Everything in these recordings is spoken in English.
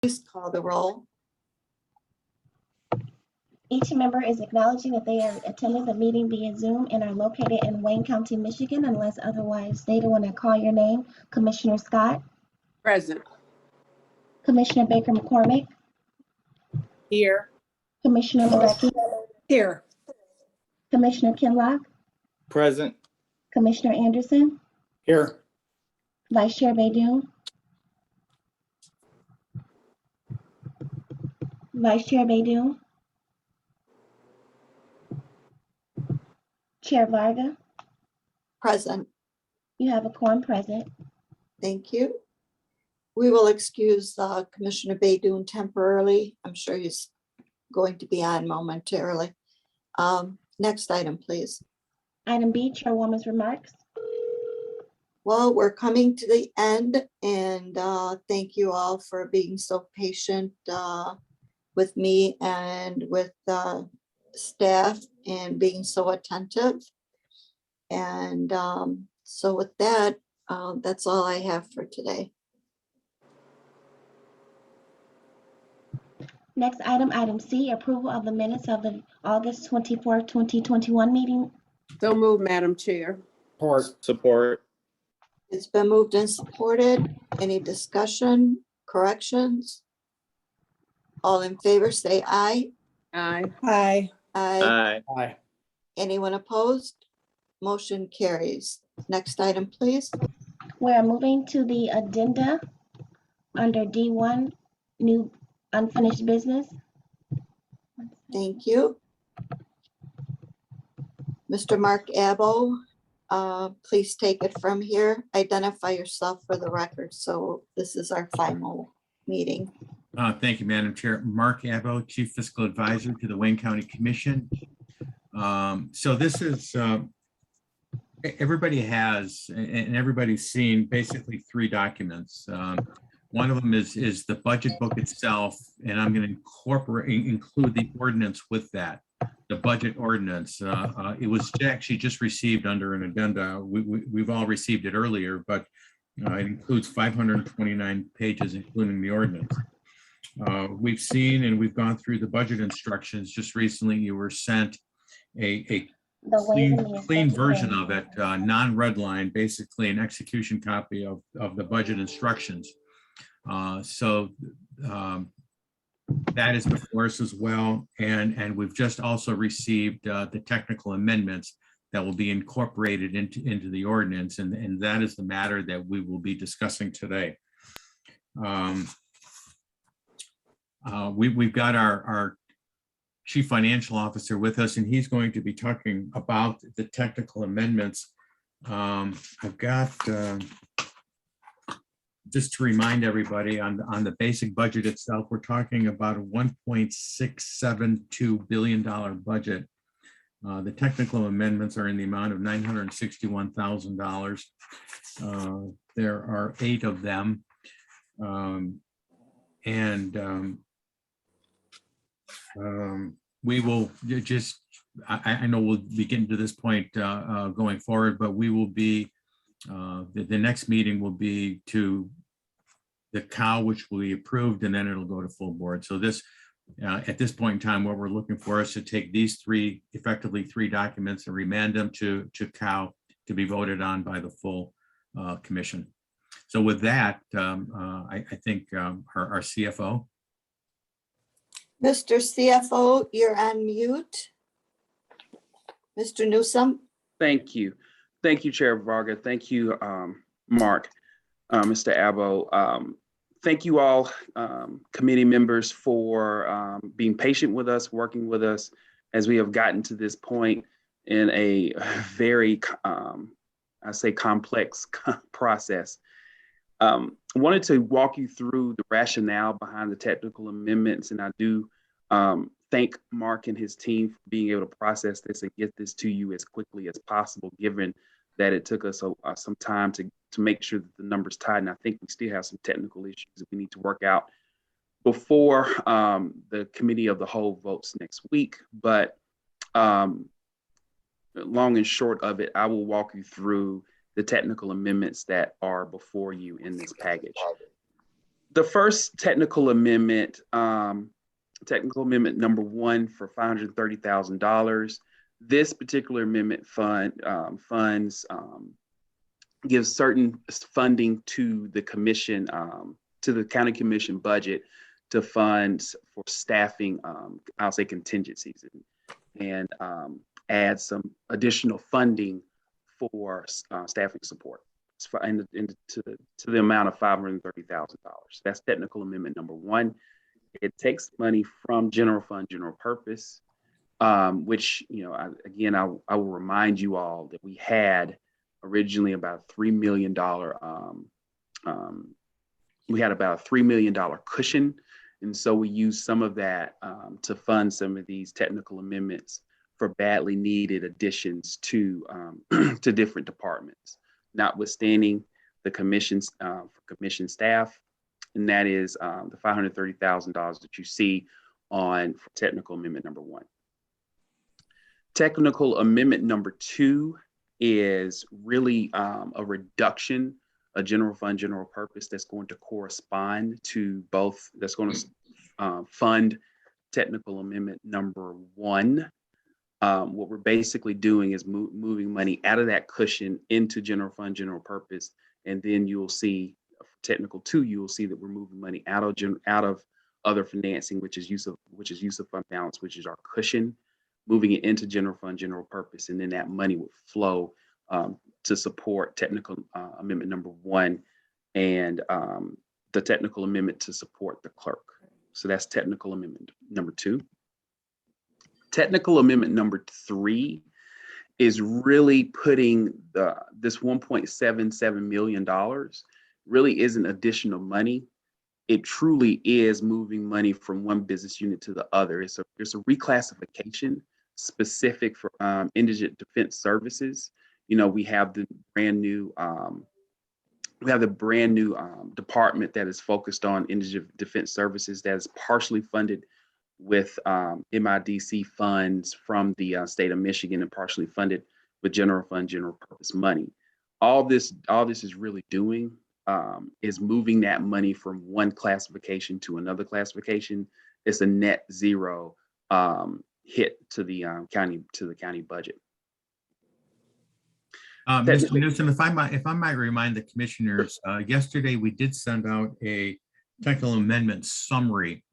Please call the roll. Each member is acknowledging that they are attending the meeting via Zoom and are located in Wayne County, Michigan, unless otherwise stated. When I call your name, Commissioner Scott, Present. Commissioner Baker McCormick, Here. Commissioner Morecki, Here. Commissioner Kinlock, Present. Commissioner Anderson, Here. Vice Chair Baydoun, Vice Chair Baydoun, Chair Varga. Present. You have a quorum present. Thank you. We will excuse Commissioner Baydoun temporarily. I'm sure he's going to be on momentarily. Next item, please. Item B, Chairwoman's remarks. Well, we're coming to the end, and thank you all for being so patient with me and with staff and being so attentive. And so with that, that's all I have for today. Next item, item C, approval of the minutes of the August 24, 2021 meeting. So moved, Madam Chair. Support. It's been moved and supported. Any discussion, corrections? All in favor, say aye. Aye. Aye. Aye. Aye. Anyone opposed? Motion carries. Next item, please. We are moving to the addenda under D1, new unfinished business. Thank you. Mr. Mark Abbo, please take it from here. Identify yourself for the record. So this is our final meeting. Thank you, Madam Chair. Mark Abbo, Chief Fiscal Advisor to the Wayne County Commission. So this is, everybody has, and everybody's seen basically three documents. One of them is the budget book itself, and I'm going to include the ordinance with that, the budget ordinance. It was actually just received under an addenda. We've all received it earlier, but it includes 529 pages, including the ordinance. We've seen and we've gone through the budget instructions. Just recently, you were sent a clean version of it, non-red line, basically an execution copy of the budget instructions. So that is before us as well. And we've just also received the technical amendments that will be incorporated into the ordinance. And that is the matter that we will be discussing today. We've got our Chief Financial Officer with us, and he's going to be talking about the technical amendments. I've got, just to remind everybody on the basic budget itself, we're talking about a $1.672 billion budget. The technical amendments are in the amount of $961,000. There are 8 of them. We will just, I know we'll be getting to this point going forward, but we will be, the next meeting will be to the COW, which will be approved, and then it'll go to full board. So this, at this point in time, what we're looking for is to take these effectively three documents and remand them to COW to be voted on by the full commission. So with that, I think our CFO. Mr. CFO, you're on mute. Mr. Newsome. Thank you. Thank you, Chair Varga. Thank you, Mark, Mr. Abbo. Thank you all, committee members, for being patient with us, working with us as we have gotten to this point in a very, I say, complex process. I wanted to walk you through the rationale behind the technical amendments, and I do thank Mark and his team for being able to process this and get this to you as quickly as possible, given that it took us some time to make sure that the numbers tied. And I think we still have some technical issues that we need to work out before the committee of the whole votes next week. But long and short of it, I will walk you through the technical amendments that are before you in this package. The first technical amendment number 1 for $530,000. This particular amendment gives certain funding to the commission, to the county commission budget to fund for staffing, I'll say contingencies, and add some additional funding for staffing support to the amount of $530,000. That's technical amendment number 1. It takes money from general fund, general purpose, which, I will remind you all that we had originally about $3 million. We had about a $3 million cushion. And so we used some of that to fund some of these technical amendments for badly needed additions to to different departments, notwithstanding the commissions for commission staff. And that is the $530,000 that you see on for technical amendment number 1. Technical amendment number 2 is really a reduction of general fund, general purpose that's going to correspond to both, that's going to fund technical amendment number 1. What we're basically doing is moving money out of that cushion into general fund, general purpose. And then you'll see technical 2, you will see that we're moving money out of other financing, which is use of fund balance, which is our cushion, moving it into general fund, general purpose, and then that money would flow to support technical amendment number 1 and the technical amendment to support the clerk. So that's technical amendment number 2. Technical amendment number 3 is really putting this $1.77 million really isn't additional money. It truly is moving money from one business unit to the other. It's a reclassification specific for indigent defense services. We have the brand new department that is focused on indigent defense services that is partially funded with MIDC funds from the state of Michigan and partially funded with general fund, general purpose money. All this is really doing is moving that money from one classification to another classification. It's a net zero hit to the county budget. Mr. Newsom, if I might remind the commissioners, yesterday we did send out a technical amendment summary,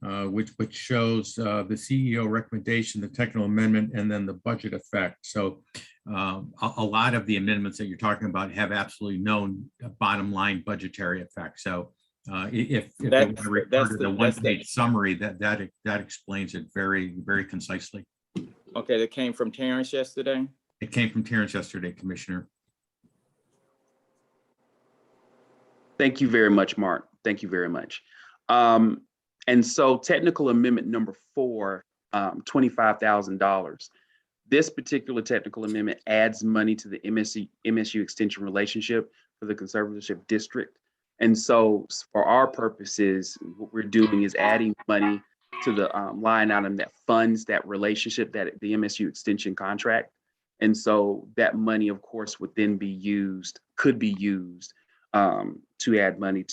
which shows the CEO recommendation, the technical amendment, and then the budget effect. So a lot of the amendments that you're talking about have absolutely no bottom line budgetary effect. So if you want to refer to the one-page summary, that explains it very, very concisely. Okay, that came from Terrence yesterday. It came from Terrence yesterday, Commissioner. Thank you very much, Mark. Thank you very much. And so technical amendment number 4, $25,000. This particular technical amendment adds money to the MSU extension relationship for the conservatorship district. And so for our purposes, what we're doing is adding money to the line item that funds that relationship, that the MSU extension contract. And so that money, of course, would then could be used to add money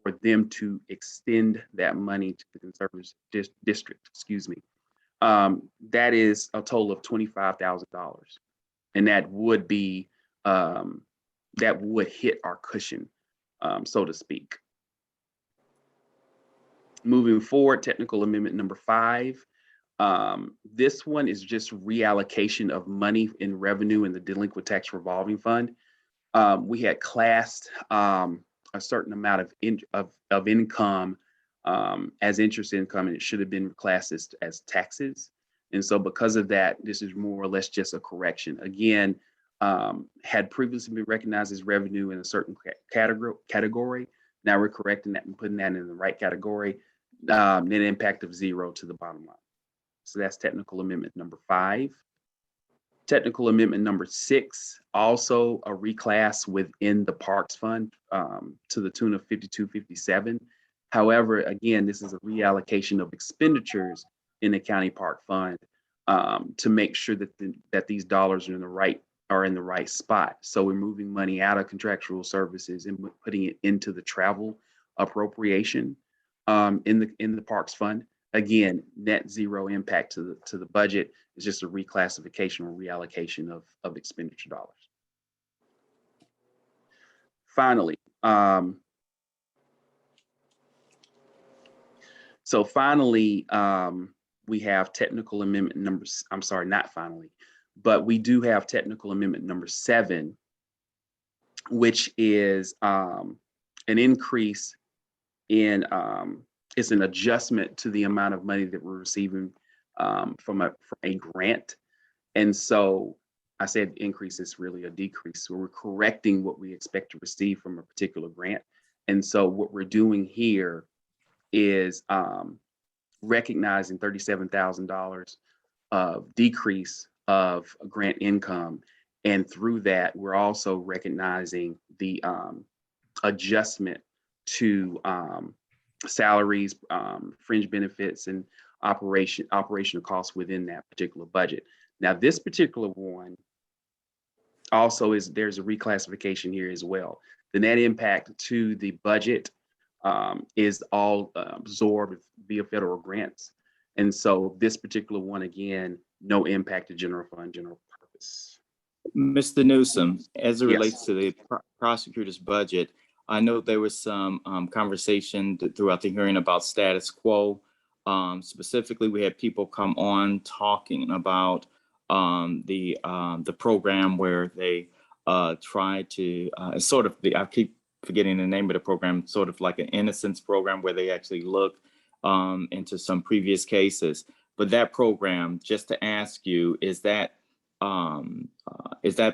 for them to extend that money to the conservative district, excuse me. That is a total of $25,000. And that would be, that would hit our cushion, so to speak. Moving forward, technical amendment number 5. This one is just reallocation of money in revenue in the delinquent tax revolving fund. We had classed a certain amount of income as interest income, and it should have been classed as taxes. And so because of that, this is more or less just a correction. Again, had previously been recognized as revenue in a certain category. Now we're correcting that and putting that in the right category. Net impact of 0 to the bottom line. So that's technical amendment number 5. Technical amendment number 6, also a reclass within the Parks Fund to the tune of $52.57. However, again, this is a reallocation of expenditures in the County Park Fund to make sure that these dollars are in the right spot. So we're moving money out of contractual services and putting it into the travel appropriation in the Parks Fund. Again, net zero impact to the budget. It's just a reclassification or reallocation of expenditure dollars. Finally, we have technical amendment numbers. I'm sorry, not finally, but we do have technical amendment number 7, which is an increase in, it's an adjustment to the amount of money that we're receiving from a grant. And so I said increase is really a decrease. So we're correcting what we expect to receive from a particular grant. And so what we're doing here is recognizing $37,000 of decrease of grant income. And through that, we're also recognizing the adjustment to salaries, fringe benefits, and operational costs within that particular budget. Now, this particular one also there's a reclassification here as well. The net impact to the budget is all absorbed via federal grants. And so this particular one, again, no impact to general fund, general purpose. Mr. Newsom, as it Yes. relates to the prosecutor's budget, I know there was some conversation throughout the hearing about status quo. Specifically, we had people come on talking about the program where they try to sort of I keep forgetting the name of the program, sort of like an innocence program where they actually look into some previous cases. But that program, just to ask you, is that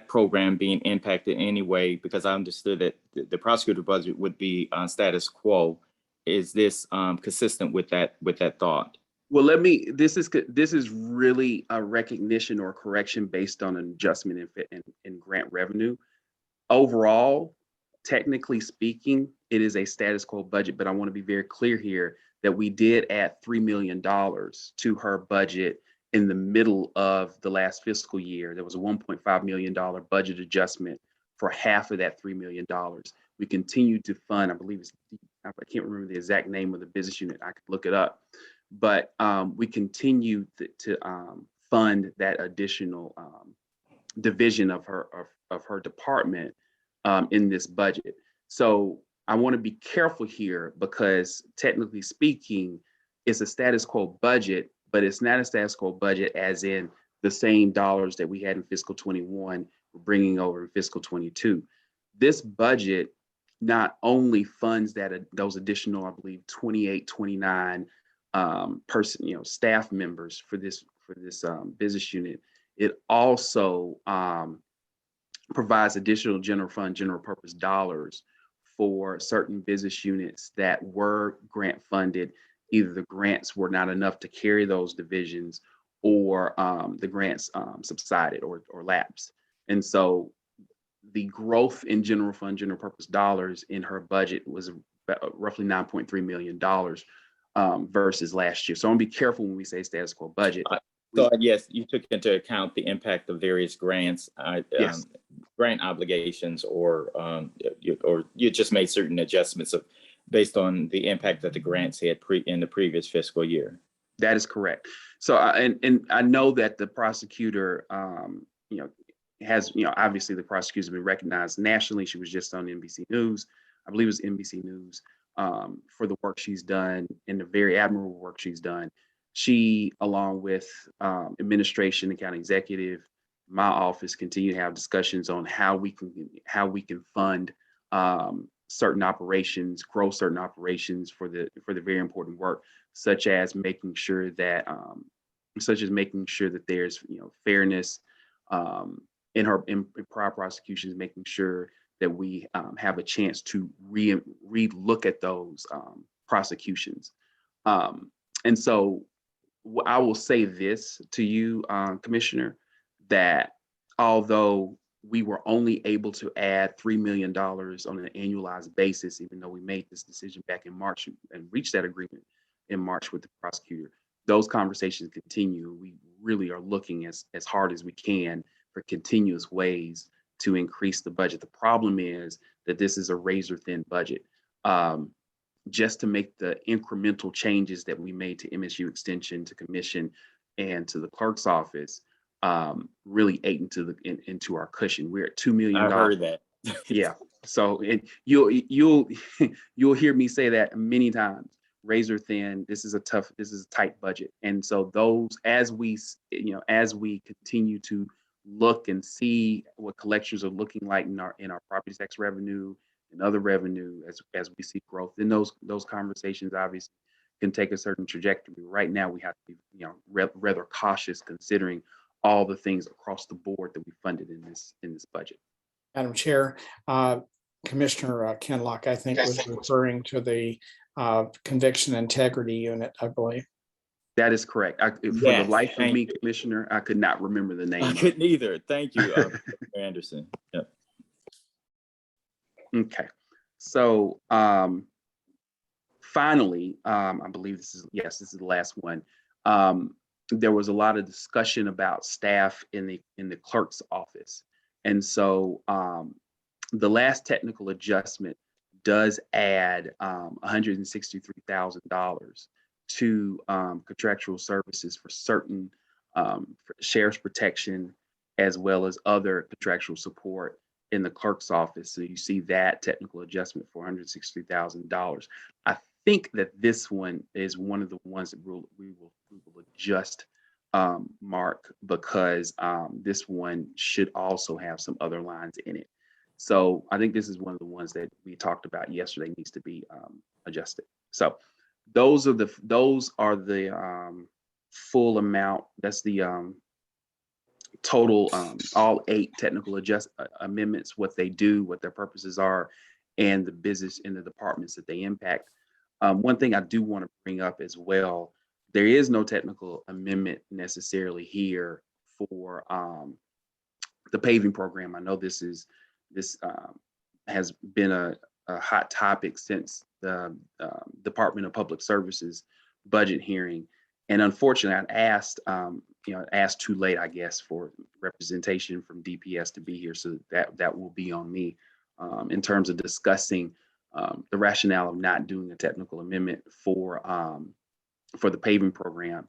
program being impacted anyway? Because I understood that the prosecutor budget would be status quo. Is this consistent with that thought? Well, this is really a recognition or correction based on an adjustment in grant revenue. Overall, technically speaking, it is a status quo budget, but I want to be very clear here that we did add $3 million to her budget in the middle of the last fiscal year. There was a $1.5 million budget adjustment for half of that $3 million. We continue to fund, I believe I can't remember the exact name of the business unit, I could look it up, but we continue to fund that additional division of her department in this budget. So I want to be careful here because technically speaking, it's a status quo budget, but it's not a status quo budget as in the same dollars that we had in fiscal 21, we're bringing over in fiscal 22. This budget not only funds those additional, I believe, 28, 29 staff members for this business unit, it also provides additional general fund, general purpose dollars for certain business units that were grant funded. Either the grants were not enough to carry those divisions, or the grants subsided or lapsed. And so the growth in general fund, general purpose dollars in her budget was roughly $9.3 million versus last year. So I'm gonna be careful when we say status quo budget. So yes, you took into account the impact of various grants, Yes. grant obligations, or you just made certain adjustments based on the impact that the grants had in the previous fiscal year. That is correct. So and I know that the prosecutor, has, obviously the prosecutor's been recognized nationally. She was just on NBC News. I believe it was NBC News for the work she's done and the very admirable work she's done. She, along with administration, the county executive, my office, continue to have discussions on how we can fund certain operations, grow certain operations for the very important work, such as making sure that there's fairness in prior prosecutions, making sure that we have a chance to re-look at those prosecutions. And so I will say this to you, Commissioner, that although we were only able to add $3 million on an annualized basis, even though we made this decision back in March and reached that agreement in March with the prosecutor, those conversations continue. We really are looking as hard as we can for continuous ways to increase the budget. The problem is that this is a razor thin budget. just to make the incremental changes that we made to MSU Extension, to Commission, and to the clerk's office, really ate into our cushion. We're at $2 million. I heard that. Yeah. So you'll you'll hear me say that many times. Razor thin. This is a tight budget. And so as we continue to look and see what collections are looking like in our property tax revenue and other revenue as we see growth, then those conversations obviously can take a certain trajectory. Right now we have to be rather cautious considering all the things across the board that we funded in this budget. Madam Chair, Commissioner Kenlock, I think, was referring to the conviction integrity unit, I believe. That is correct. For the life of me, Commissioner, I could not remember the name. I couldn't either. Thank you, Anderson. Yep. Okay. So finally, I believe this is the last one. There was a lot of discussion about staff in the clerk's office. And so the last technical adjustment does add $163,000 to contractual services for certain sheriff's protection, as well as other contractual support in the clerk's office. So you see that technical adjustment for $163,000. I think that this one is one of the ones that we will adjust, Mark, because this one should also have some other lines in it. So I think this is one of the ones that we talked about yesterday needs to be adjusted. So those are the full amount. That's the total, all 8 technical amendments, what they do, what their purposes are, and the business and the departments that they impact. One thing I do want to bring up as well, there is no technical amendment necessarily here for the paving program. I know this has been a hot topic since the Department of Public Services budget hearing. And unfortunately, I asked too late, I guess, for representation from DPS to be here. So that will be on me in terms of discussing the rationale of not doing a technical amendment for the paving program.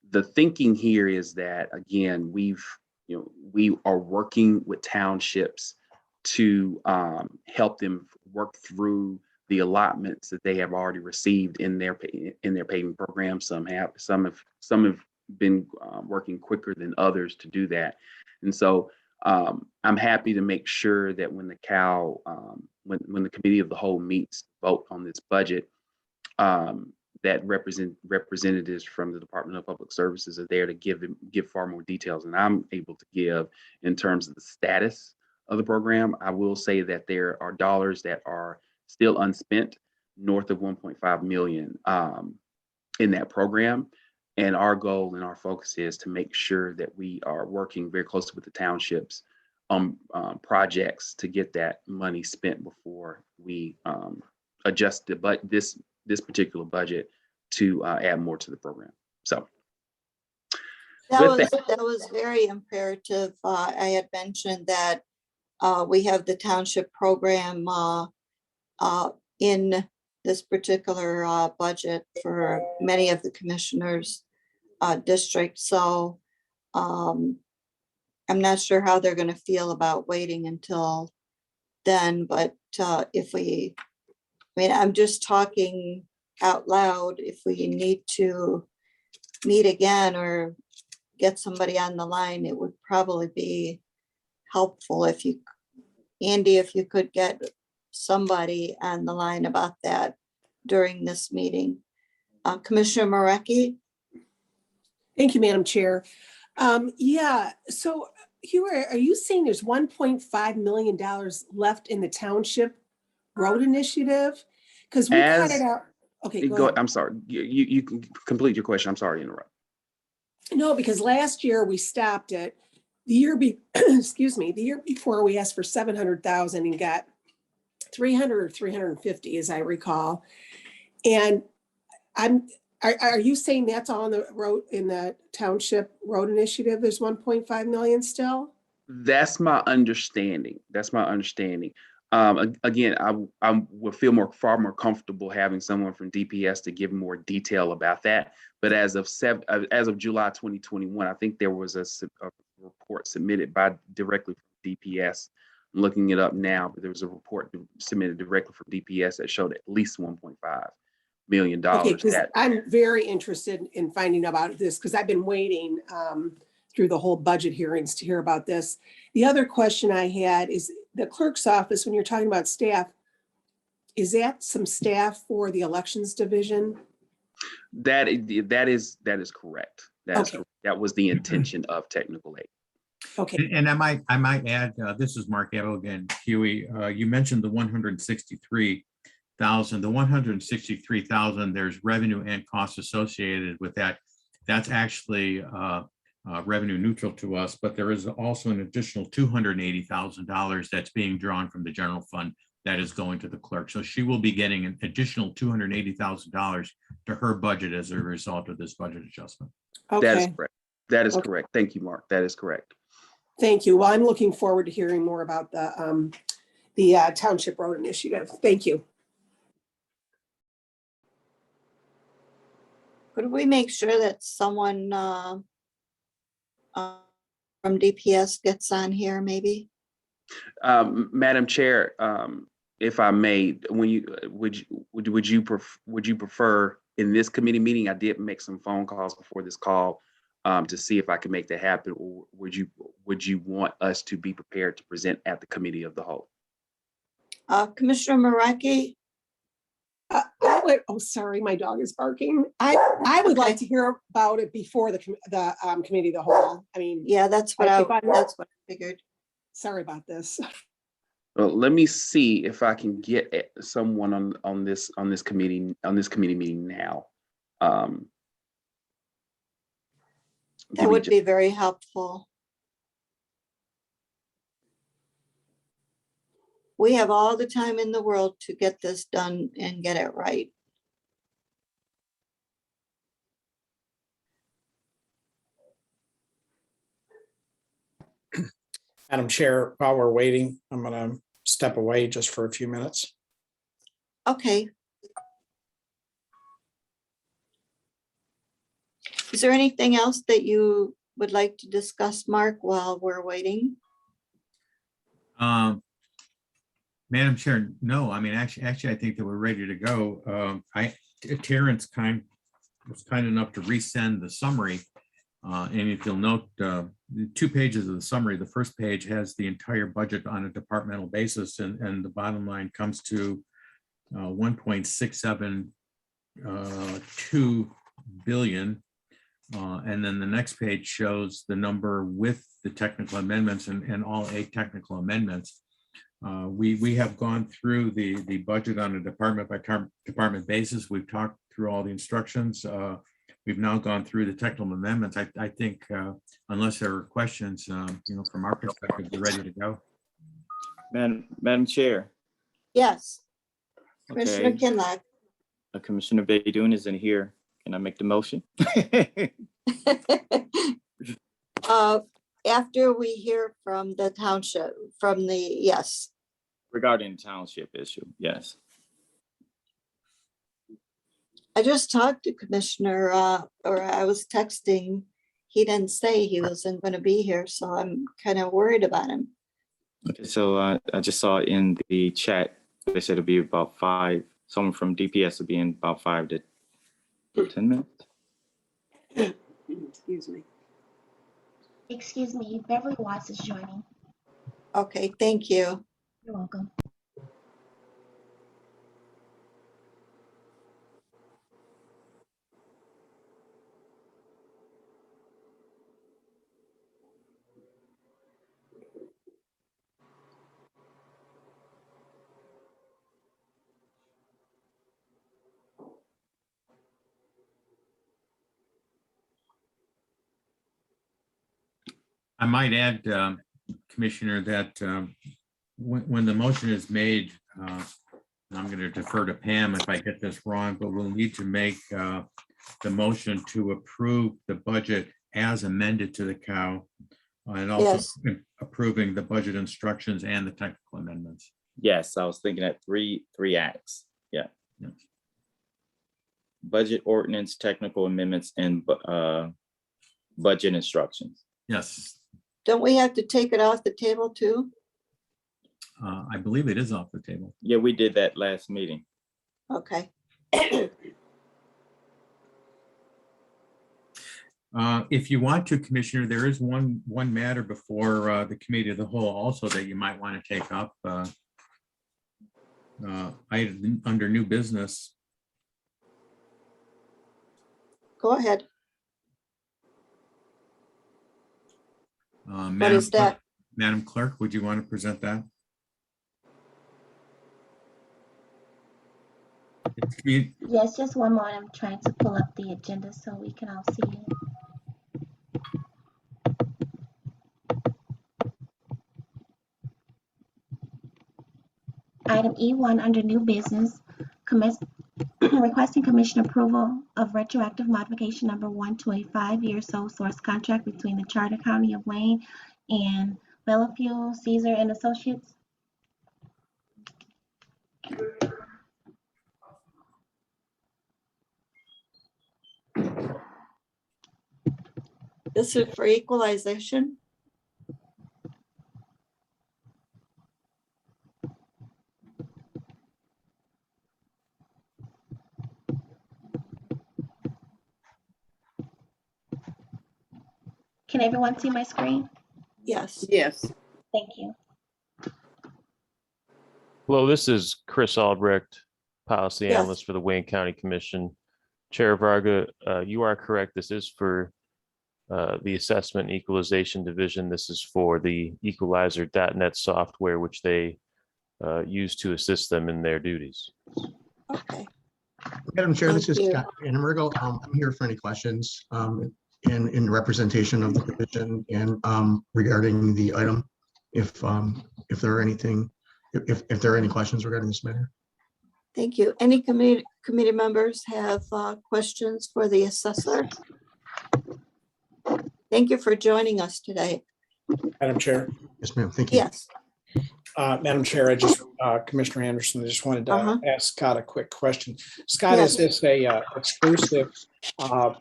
The thinking here is that, again, we are working with townships to help them work through the allotments that they have already received in their paving program. Some have been working quicker than others to do that. And so I'm happy to make sure that when the when the committee of the whole meets to vote on this budget, that representatives from the Department of Public Services are there to give far more details than I'm able to give in terms of the status of the program. I will say that there are dollars that are still unspent, north of 1.5 million in that program. And our goal and our focus is to make sure that we are working very closely with the townships on projects to get that money spent before we adjust this particular budget to add more to the program. So that was very imperative. I had mentioned that we have the township program in this particular budget for many of the commissioners' districts. So I'm not sure how they're going to feel about waiting until then, but I'm just talking out loud. If we need to meet again or get somebody on the line, it would probably be helpful if Andy, if you could get somebody on the line about that during this meeting. Commissioner Marecki? Thank you, Madam Chair. So Hugh, are you saying there's $1.5 million left in the township road initiative? Because we cut it out. Okay, go ahead. I'm sorry. You can complete your question. I'm sorry to interrupt. No, because last year we stopped it. The year the year before we asked for 700,000 and got 300 or 350, as I recall. And are you saying that's all on the road in the township road initiative? There's 1.5 million still? That's my understanding. Again, I would feel far more comfortable having someone from DPS to give more detail about that. But as of July 2021, I think there was a report submitted directly from DPS. I'm looking it up now, but there was a report submitted directly from DPS that showed at least $1.5 million. Okay, because I'm very interested in finding about this because I've been waiting through the whole budget hearings to hear about this. The other question I had is the clerk's office, when you're talking about staff, is that some staff for the elections division? That is correct. Okay. That was the intention of technical aid. Okay, And I might add, this is Mark Abel again, Huey, you mentioned the 163,000. The 163,000, there's revenue and costs associated with that. That's actually revenue neutral to us, but there is also an additional $280,000 that's being drawn from the general fund that is going to the clerk. So she will be getting an additional $280,000 to her budget as a result of this budget adjustment. That is okay, correct. That is correct. Thank you, Mark. That is correct. thank you. Well, I'm looking forward to hearing more about the Township Road Initiative. Thank you. Could we make sure that someone from DPS gets on here maybe? Madam Chair, if I may, would you prefer in this committee meeting? I did make some phone calls before this call to see if I could make that happen, or would you want us to be prepared to present at the committee of the whole? Commissioner Maraki? Oh, sorry, my dog is barking. I would like to hear about it before the committee of the whole. I mean, Yeah, that's what I figured. sorry about this. Well, let me see if I can get someone on this committee meeting now. That would be very helpful. We have all the time in the world to get this done and get it right. Madam Chair, while we're waiting, I'm going to step away just for a few minutes. Okay. Is there anything else that you would like to discuss, Mark, while we're waiting? Madam Chair, no, I mean, actually, I think that we're ready to go. Terrence was kind enough to resend the summary. And if you'll note, the 2 pages of the summary, the first page has the entire budget on a departmental basis, and the bottom line comes to 1.672 billion. And then the next page shows the number with the technical amendments and all 8 technical amendments. We have gone through the budget on a department by department basis. We've talked through all the instructions. We've now gone through the technical amendments. I think unless there are questions, from our perspective, we're ready to go. Madam Chair. Yes. Commissioner Okay. Kinlock. Commissioner Baydoun isn't here. Can I make the motion? After we hear from the township, yes. Regarding the township issue, yes. I just talked to Commissioner, or I was texting. He didn't say he wasn't going to be here, so I'm kind of worried about him. Okay, so I just saw in the chat, they said it'll be about 5, someone from DPS will be in about 5 to 10 minutes. Excuse me. Excuse me, Beverly Watts is joining. Okay, thank you. You're welcome. I might add, Commissioner, that when the motion is made, I'm going to defer to Pam if I get this wrong, but we'll need to make the motion to approve the budget as amended to the COW, and also Yes. approving the budget instructions and the technical amendments. Yes, I was thinking at three acts. Yeah. Yeah. Budget ordinance, technical amendments, and budget instructions. Yes, Don't we have to take it off the table too? I believe it is off the table. Yeah, we did that last meeting. Okay. If you want to, Commissioner, there is one matter before the committee of the whole also that you might want to take up. Under new business. Go ahead. What is that? Madam Clerk, would you want to present that? Yes, just one more. I'm trying to pull up the agenda so we can all see it. Item E1 under new business, requesting commission approval of retroactive modification number 1 to a 5-year sole source contract between the Charter County of Wayne and Bellafuel Caesar and Associates. This is for equalization. Can everyone see my screen? Yes. Yes. Thank you. Hello, this is Chris Albrecht, Policy Yes. Analyst for the Wayne County Commission. Chair Varga, you are correct. This is for the Assessment and Equalization Division. This is for the equalizer.net software, which they use to assist them in their duties. Okay. Madam Chair, this Thank is you. Scott Annenbergel. I'm here for any questions in representation of the division and regarding the item. If there are anything, if there are any questions regarding this matter. Thank you. Any committee members have questions for the assessor? Thank you for joining us today. Madam Chair. Yes, ma'am. Thank you. Yes. Madam Chair, I just, Commissioner Anderson, I just wanted to Uh-huh. ask Scott a quick question. Scott, Yes. is this a exclusive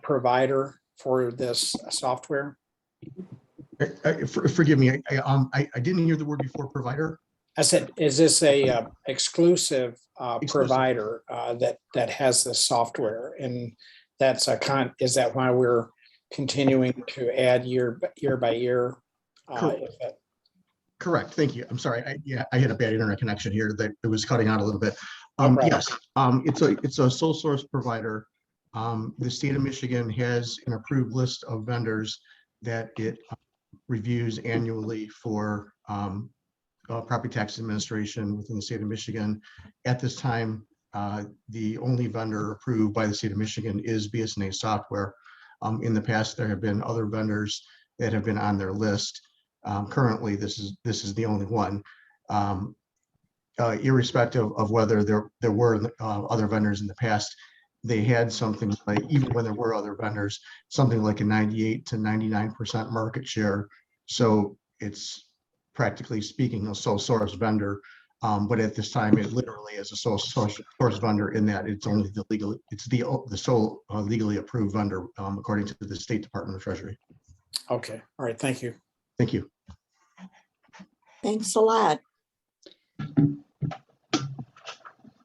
provider for this software? Forgive me, I didn't hear the word before, provider. I said, is this a exclusive Exclusive. provider that has this software? And that's is that why we're continuing to add year by year? Correct. Thank you. I'm sorry. I had a bad internet connection here that it was cutting out a little bit. No problem. Yes, it's a sole source provider. The state of Michigan has an approved list of vendors that it reviews annually for property tax administration within the state of Michigan. At this time, the only vendor approved by the state of Michigan is BSNA software. In the past, there have been other vendors that have been on their list. Currently, this is the only one. Irrespective of whether there were other vendors in the past, they had something like, even when there were other vendors, something like a 98 to 99% market share. So it's practically speaking a sole source vendor. But at this time, it literally is a sole source vendor in that it's only the sole legally approved vendor according to the State Department of Treasury. Okay. All right. Thank you. Thank you. Thanks a lot.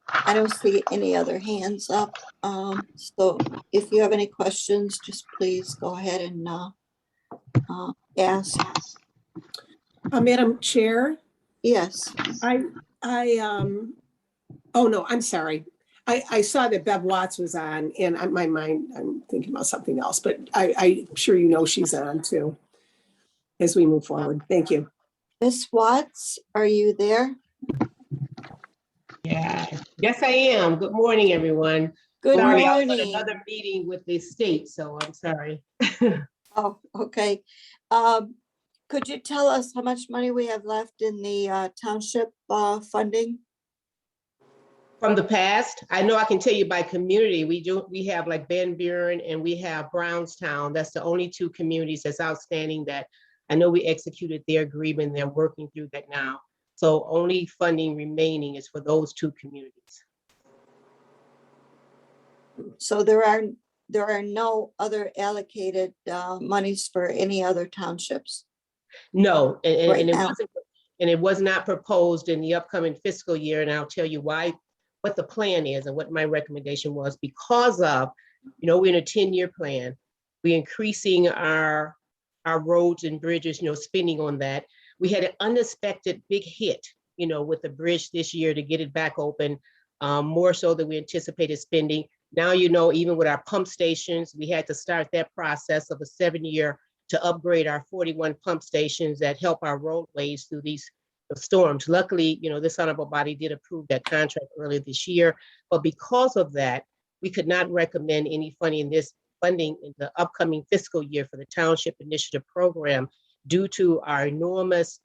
I don't see any other hands up. So if you have any questions, just please go ahead and ask. Madam Chair, Yes. oh no, I'm sorry. I saw that Bev Watts was on, and on my mind, I'm thinking about something else, but I'm sure you know she's on too as we move forward. Thank you. Miss Watts, are you there? Yeah, yes, I am. Good morning, everyone. Good Sorry, I was on morning. another meeting with the state, so I'm sorry. Oh, okay. Could you tell us how much money we have left in the township funding? From the past, I know I can tell you by community, we have like Van Buren and we have Brownstown. That's the only two communities that's outstanding that I know we executed their agreement. They're working through that now. So only funding remaining is for those two communities. So there are no other allocated monies for any other townships. No, Right and it now. wasn't, and it was not proposed in the upcoming fiscal year, and I'll tell you why, what the plan is and what my recommendation was, because of, we're in a 10-year plan. We're increasing our roads and bridges, spending on that. We had an unexpected big hit, with the bridge this year to get it back open, more so than we anticipated spending. Now, even with our pump stations, we had to start that process of a 7-year to upgrade our 41 pump stations that help our roadways through these storms. Luckily, this honorable body did approve that contract earlier this year, but because of that, we could not recommend any funding in the upcoming fiscal year for the Township Initiative Program due to our enormous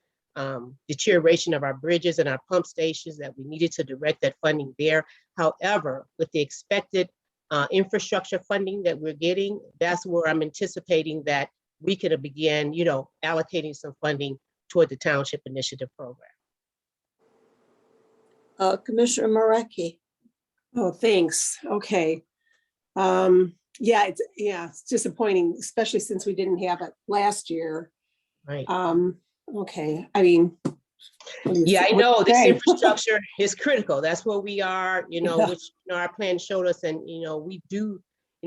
deterioration of our bridges and our pump stations, that we needed to direct that funding there. However, with the expected infrastructure funding that we're getting, that's where I'm anticipating that we could begin, allocating some funding toward the Township Initiative Program. Commissioner Marecki. Oh, thanks. Okay. Yeah, it's disappointing, especially since we didn't have it last year. Right. Okay, I mean. Yeah, I know this Okay. infrastructure is critical. That's where we are, Yeah. which our plan showed us. And, we do,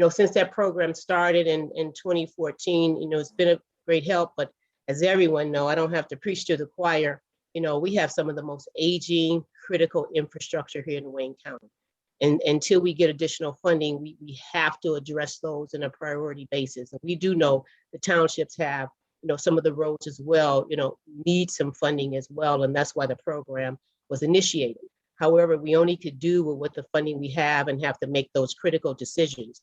since that program started in 2014, it's been a great help. But as everyone know, I don't have to preach to the choir. We have some of the most aging, critical infrastructure here in Wayne County. And until we get additional funding, we have to address those in a priority basis. And we do know the townships have, some of the roads as well, need some funding as well. And that's why the program was initiated. However, we only could do with the funding we have and have to make those critical decisions,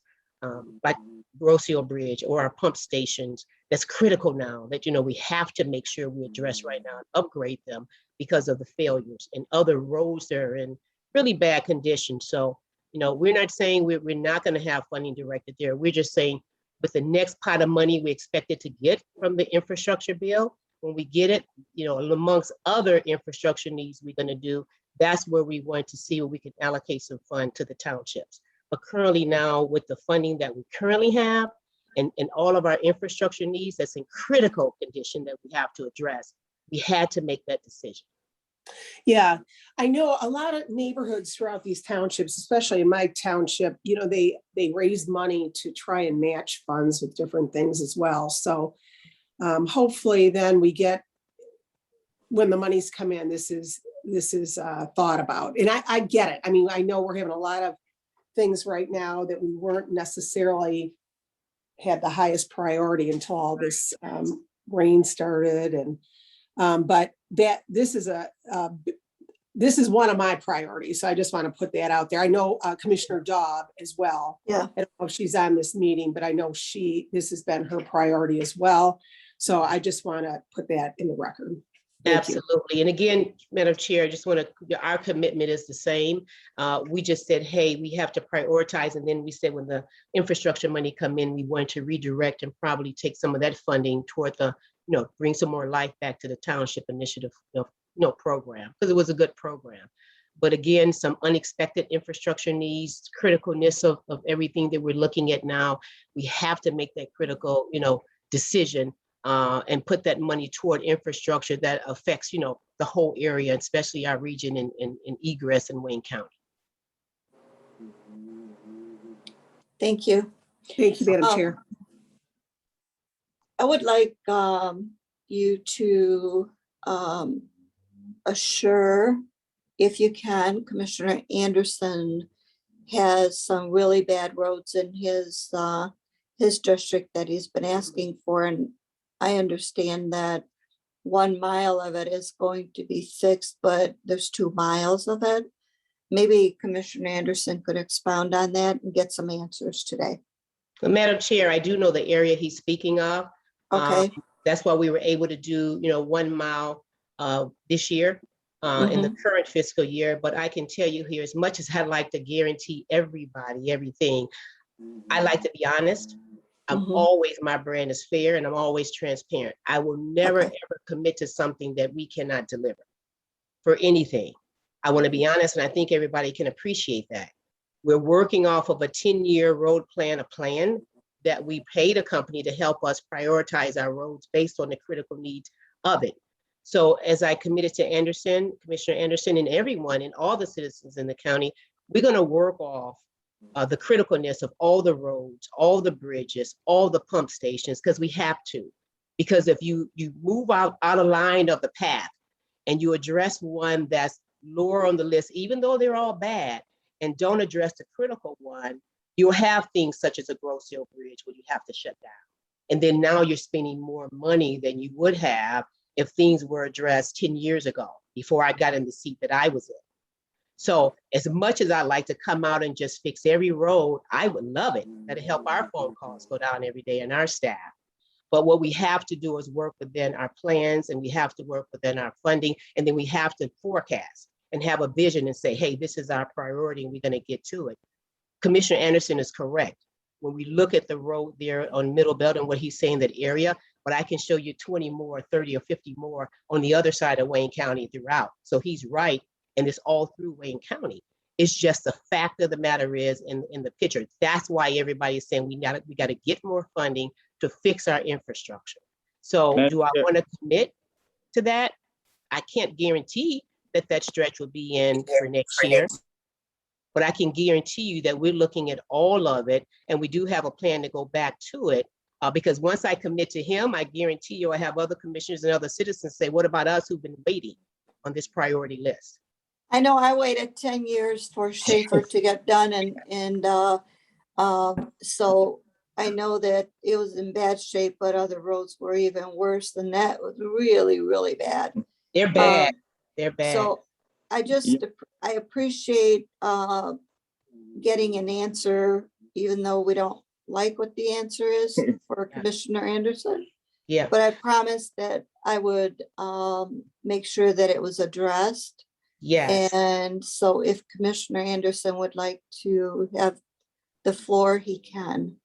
like Rocio Bridge or our pump stations. That's critical now that, we have to make sure we address right now and upgrade them because of the failures, and other roads that are in really bad condition. So, we're not saying we're not going to have funding directed there. We're just saying with the next pot of money we expected to get from the infrastructure bill, when we get it, amongst other infrastructure needs we're going to do, that's where we want to see where we can allocate some fund to the townships. But currently now, with the funding that we currently have and all of our infrastructure needs that's in critical condition that we have to address, we had to make that decision. Yeah, I know a lot of neighborhoods throughout these townships, especially in my township, they raise money to try and match funds with different things as well. So hopefully then we get, when the monies come in, this is thought about. And I get it. I mean, I know we're having a lot of things right now that we weren't necessarily had the highest priority until all this rain started. And but this is one of my priorities. So I just want to put that out there. I know Commissioner Daub as well. Yeah. I don't know if she's on this meeting, but I know this has been her priority as well. So I just want to put that in the record. Thank you. Absolutely. And again, Madam Chair, I just want to, our commitment is the same. We just said, hey, we have to prioritize. And then we said when the infrastructure money come in, we want to redirect and probably take some of that funding toward the, bring some more life back to the Township Initiative program, because it was a good program. But again, some unexpected infrastructure needs, criticalness of everything that we're looking at now. We have to make that critical, decision and put that money toward infrastructure that affects, the whole area, especially our region in egress in Wayne County. Thank you. Thank you, Madam Chair. I would like you to assure, if you can, Commissioner Anderson has some really bad roads in his district that he's been asking for, and I understand that 1 mile of it is going to be fixed, but there's 2 miles of it. Maybe Commissioner Anderson could expound on that and get some answers today. But Madam Chair, I do know the area he's speaking of. Okay. That's why we were able to do, 1 mile this year in the current fiscal year. But I can tell you here, as much as I'd like to guarantee everybody everything, I like to be honest. I'm always, my brand is fair and I'm always transparent. I will never ever commit to something that we cannot deliver. for anything. I want to be honest, and I think everybody can appreciate that. We're working off of a 10-year road plan, a plan that we paid a company to help us prioritize our roads based on the critical needs of it. So as I committed to Anderson, Commissioner Anderson, and everyone and all the citizens in the county, we're going to work off the criticalness of all the roads, all the bridges, all the pump stations, because we have to. Because if you move out of line of the path and you address one that's lower on the list, even though they're all bad, and don't address the critical one, you'll have things such as a Grosse Hill Bridge where you have to shut down. And then now you're spending more money than you would have if things were addressed 10 years ago, before I got in the seat that I was in. So as much as I like to come out and just fix every road, I would love it. That'd help our phone calls go down every day and our staff. But what we have to do is work within our plans, and we have to work within our funding, and then we have to forecast and have a vision and say, hey, this is our priority and we're going to get to it. Commissioner Anderson is correct. When we look at the road there on Middle Belt and what he's saying, that area, but I can show you 20 more, 30 or 50 more on the other side of Wayne County throughout. So he's right, and it's all through Wayne County. It's just the fact of the matter is in the picture. That's why everybody is saying we got to get more funding to fix our infrastructure. So do I want to commit to that? I can't guarantee that stretch will be in for next year, but I can guarantee you that we're looking at all of it, and we do have a plan to go back to it. Because once I commit to him, I guarantee you I have other commissioners and other citizens say, what about us who've been waiting on this priority list? I know I waited 10 years for Schaefer to get done, and so I know that it was in bad shape, but other roads were even worse than that. It was really, really bad. They're bad. They're bad. So I appreciate getting an answer, even though we don't like what the answer is for Commissioner Anderson. Yeah. But I promised that I would make sure that it was addressed. Yes. And so if Commissioner Anderson would like to have the floor, he can.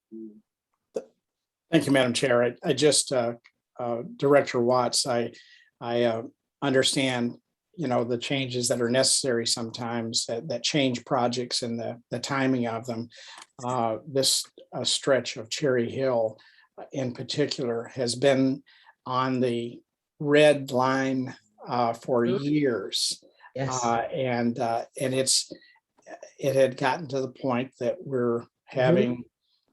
Thank you, Madam Chair. I just, Director Watts, I understand, the changes that are necessary sometimes that change projects and the timing of them. This stretch of Cherry Hill in particular has been on the red line for years. Yes. And it had gotten to the point that we're having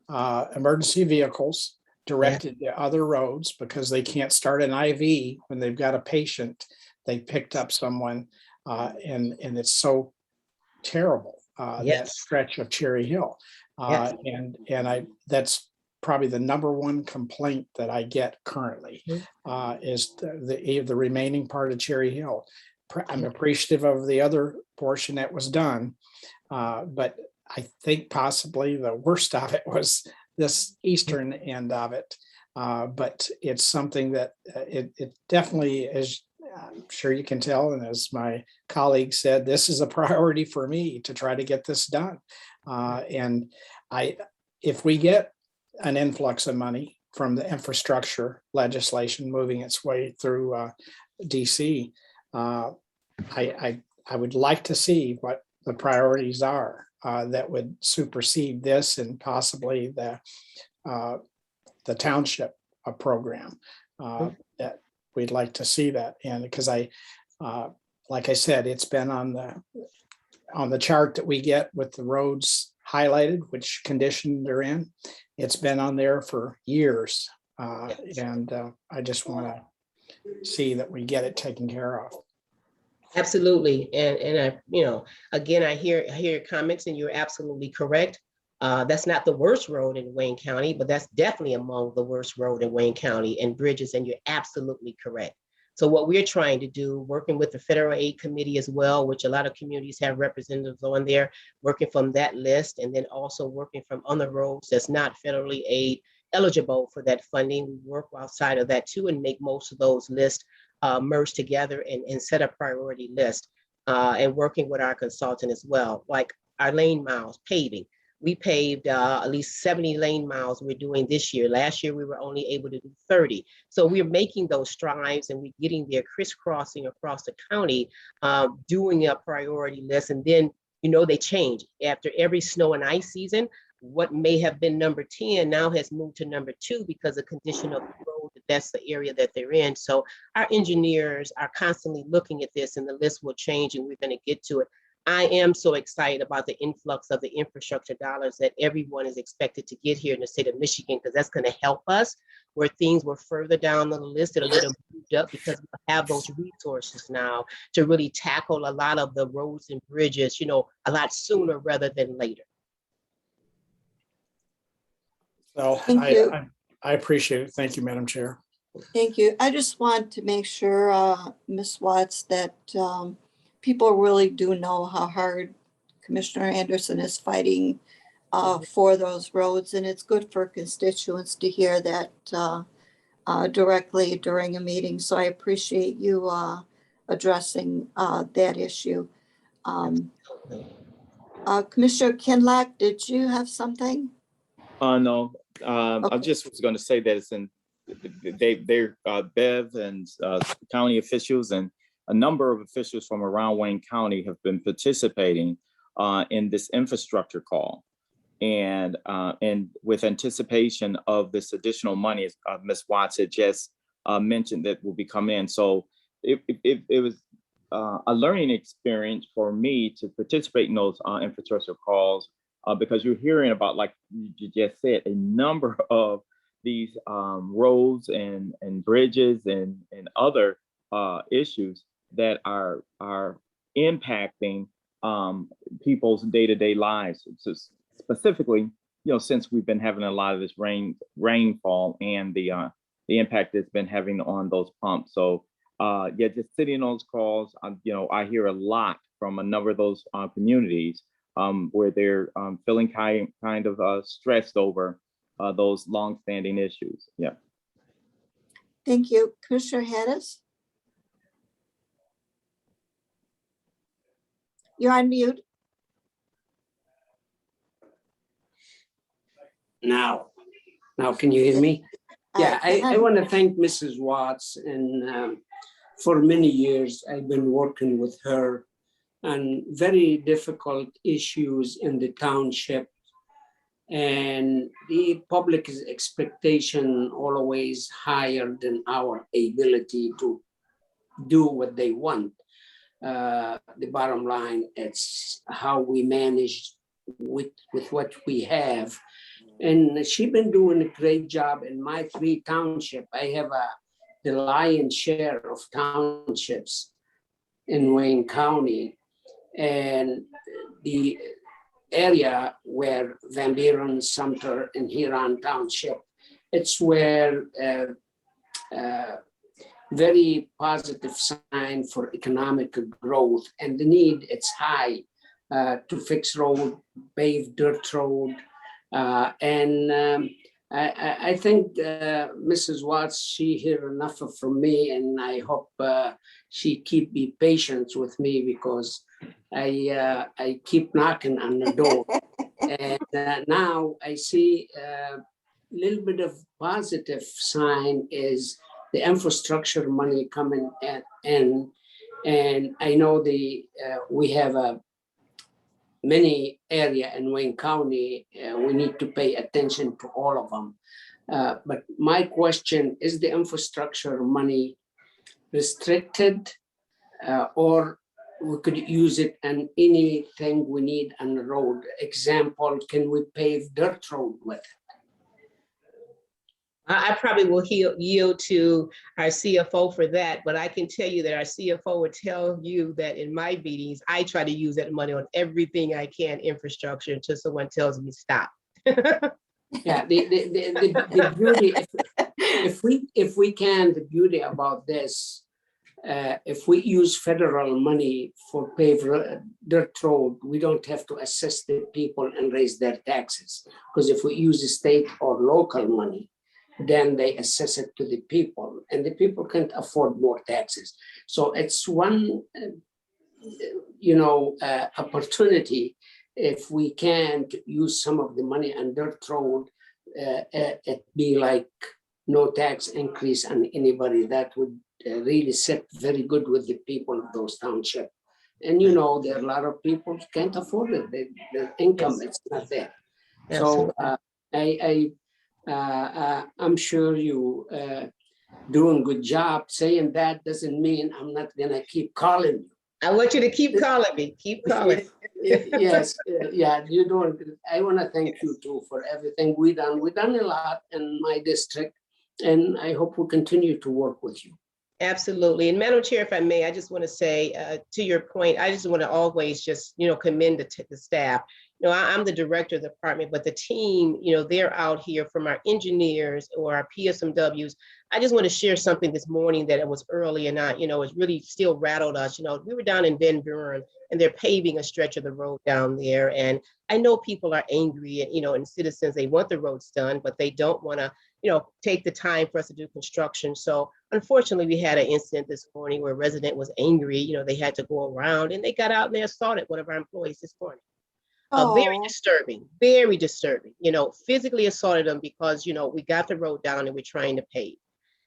emergency vehicles directed to other roads because they can't start an IV when they've got a patient. They picked up someone, and it's so terrible, that stretch of Cherry Hill. And that's probably the number one complaint that I get currently, is the remaining part of Cherry Hill. I'm appreciative of the other portion that was done, but I think possibly the worst of it was this eastern end of it. But it's something that it definitely is. I'm sure you can tell, and as my colleague said, this is a priority for me to try to get this done. And if we get an influx of money from the infrastructure legislation moving its way through DC, I would like to see what the priorities are that would supersede this and possibly the township program. That we'd like to see that, and because like I said, it's been on the chart that we get with the roads highlighted, which condition they're in. It's been on there for years, and I just want to see that we get it taken care of. Absolutely. And I, again, I hear your comments, and you're absolutely correct. That's not the worst road in Wayne County, but that's definitely among the worst road in Wayne County and bridges, and you're absolutely correct. So what we're trying to do, working with the Federal Aid Committee as well, which a lot of communities have representatives on there, working from that list, and then also working from other roads that's not federally aid eligible for that funding. We work outside of that too and make most of those lists merge together and set a priority list, and working with our consultant as well, like our lane miles, paving. We paved at least 70 lane miles we're doing this year. Last year, we were only able to do 30. So we're making those strides and we're getting there crisscrossing across the county, doing a priority list. And then, they change. After every snow and ice season, what may have been number 10 now has moved to number 2 because of condition of the road, that's the area that they're in. So our engineers are constantly looking at this and the list will change and we're going to get to it. I am so excited about the influx of the infrastructure dollars that everyone is expected to get here in the state of Michigan, because that's going to help us where things were further down the list. It'll get them moved up because we have those resources now to really tackle a lot of the roads and bridges, a lot sooner rather than later. So Thank you. I appreciate it. Thank you, Madam Chair. Thank you. I just want to make sure, Ms. Watts, that people really do know how hard Commissioner Anderson is fighting for those roads. And it's good for constituents to hear that directly during a meeting. So I appreciate you addressing that issue. Commissioner Kinlock, did you have something? No, Okay. I just was going to say that they're Bev and county officials and a number of officials from around Wayne County have been participating in this infrastructure call, and with anticipation of this additional money, as Ms. Watts had just mentioned, that will be coming in. So it was a learning experience for me to participate in those infrastructure calls because you're hearing about, like you just said, a number of these roads and bridges and other issues that are impacting people's day-to-day lives. So specifically, since we've been having a lot of this rainfall and the impact it's been having on those pumps. So just sitting on those calls, I hear a lot from a number of those communities where they're feeling kind of stressed over those longstanding issues. Yeah. Thank you. Commissioner Hattis? You're on mute. Now can you hear me? Yeah, I want to thank Mrs. Watts, and for many years I've been working with her on very difficult issues in the township, and the public's expectation always higher than our ability to do what they want. The bottom line, it's how we manage with what we have. And she's been doing a great job in my 3 townships. I have the lion's share of townships in Wayne County. And the area where Van Buren, Sumter, and Huron Township, it's where very positive sign for economic growth, and the need, it's high to fix road, pave dirt road. I think Mrs. Watts, she hear enough from me, and I hope she keep be patient with me because I keep knocking on the door. And now I see a little bit of positive sign is the infrastructure money coming in. And I know we have a many area in Wayne County, we need to pay attention to all of them. But my question, is the infrastructure money restricted or we could use it on anything we need on the road? Example, can we pave dirt road with it? I probably will yield to our CFO for that, but I can tell you that our CFO would tell you that in my meetings, I try to use that money on everything I can infrastructure until someone tells me stop. Yeah, the beauty, if we can, the beauty about this, if we use federal money for paved dirt road, we don't have to assess the people and raise their taxes. Because if we use the state or local money, then they assess it to the people, and the people can't afford more taxes. So it's one, opportunity if we can use some of the money and their throat, it be like no tax increase on anybody. That would really sit very good with the people of those townships. And you know, there are a lot of people can't afford it. Their income, it's not there. So I'm sure you doing good job. Saying that doesn't mean I'm not gonna keep calling you. I want you to keep calling me. Keep calling. Yes, yeah, you're doing good. I want to thank you too for everything we done. We done a lot in my district, and I hope we'll continue to work with you. Absolutely. And Madam Chair, if I may, I just want to say to your point, I just want to always just, commend the staff. I'm the director of the department, but the team, they're out here from our engineers or our PSMWs. I just want to share something this morning that it was early and it really still rattled us. We were down in Van Buren and they're paving a stretch of the road down there. And I know people are angry, and citizens, they want the roads done, but they don't want to, take the time for us to do construction. So unfortunately, we had an incident this morning where a resident was angry. They had to go around and they got out and they assaulted one of our employees this morning. Very disturbing, very disturbing, physically assaulted them because, we got the road down and we're trying to pave.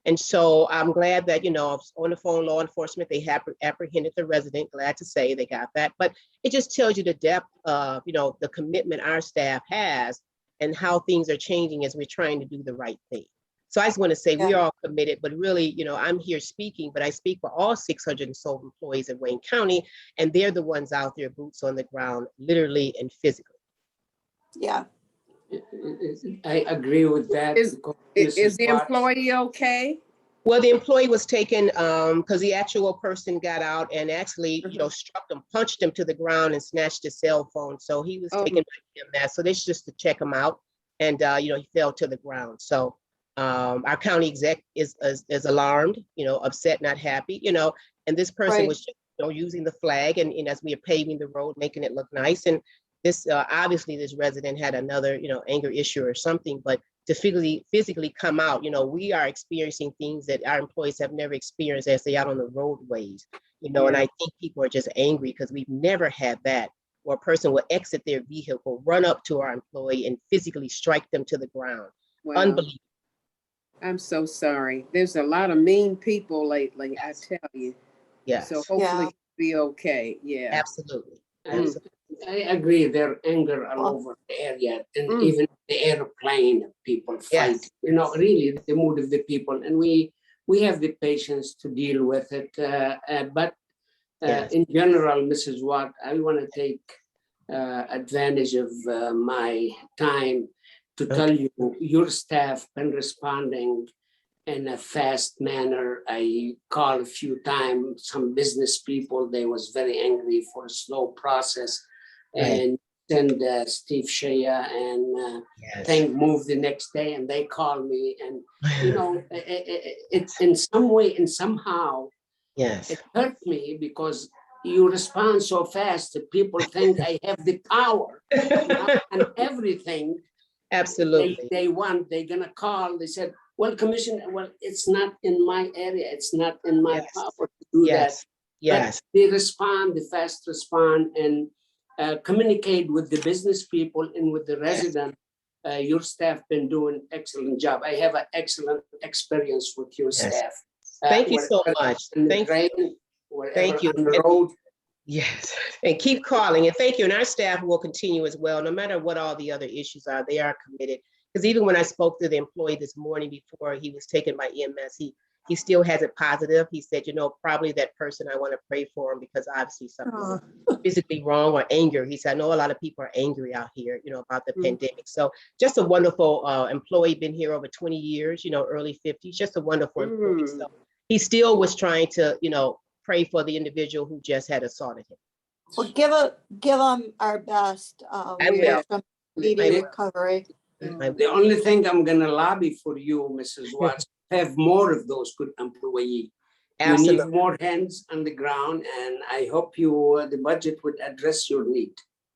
And so I'm glad that, I was on the phone, law enforcement, they have apprehended the resident, glad to say they got that. But it just tells you the depth of, the commitment our staff has and how things are changing as we're trying to do the right thing. So I just want to say we're all committed, but really, I'm here speaking, but I speak for all 600 and so employees in Wayne County, and they're the ones out there, boots on the ground, literally and physically. Yeah. I agree with that. Is the employee okay? Well, the employee was taken because the actual person got out and actually, struck him, punched him to the ground and snatched his cell phone. So he was taken by EMS. So this is just to check him out. And, he fell to the ground. So our county exec is alarmed, upset, not happy, and this person was just, using the flag and as we are paving the road, making it look nice. And this, obviously this resident had another, anger issue or something, but to physically come out, we are experiencing things that our employees have never experienced as they out on the roadways, and I think people are just angry because we've never had that, where a person will exit their vehicle, run up to our employee and physically strike them to the ground. Well, unbelievable. I'm so sorry. There's a lot of mean people lately, I tell you. Yes. So hopefully he'll be okay. Yeah. Absolutely. I agree. Their anger all over the area, and even the airplane people fight. Really the mood of the people, and we have the patience to deal with it. But in general, Mrs. Watt, I want to take advantage of my time to tell you your staff been responding in a fast manner. I called a few times some business people. They was very angry for a slow process, and send Steve Shea and thing moved the next day, and they called me, and it's in some way and somehow it hurt me because you respond so fast that people think I have the power and everything. Absolutely. They're gonna call. They said, well, Commissioner, it's not in my area. It's not in my power to do that. Yes. But they respond, the fast respond, and communicate with the business people and with the resident. Your staff been doing excellent job. I have an excellent experience with your staff. Thank you so much. Thank you. On the road. Yes, and keep calling, and thank you. And our staff will continue as well, no matter what all the other issues are. They are committed. Because even when I spoke to the employee this morning before he was taken by EMS, he still has it positive. He said, probably that person, I want to pray for him because obviously something physically wrong or anger. He said, I know a lot of people are angry out here, about the pandemic. So just a wonderful employee, been here over 20 years, early 50s, just a wonderful employee. So he still was trying to, pray for the individual who just had assaulted him. Well, give them our best. I will. Speedy recovery. The only thing I'm gonna lobby for you, Mrs. Watts, have more of those good employees. Absolutely. You need more hands on the ground, and I hope the budget would address your need.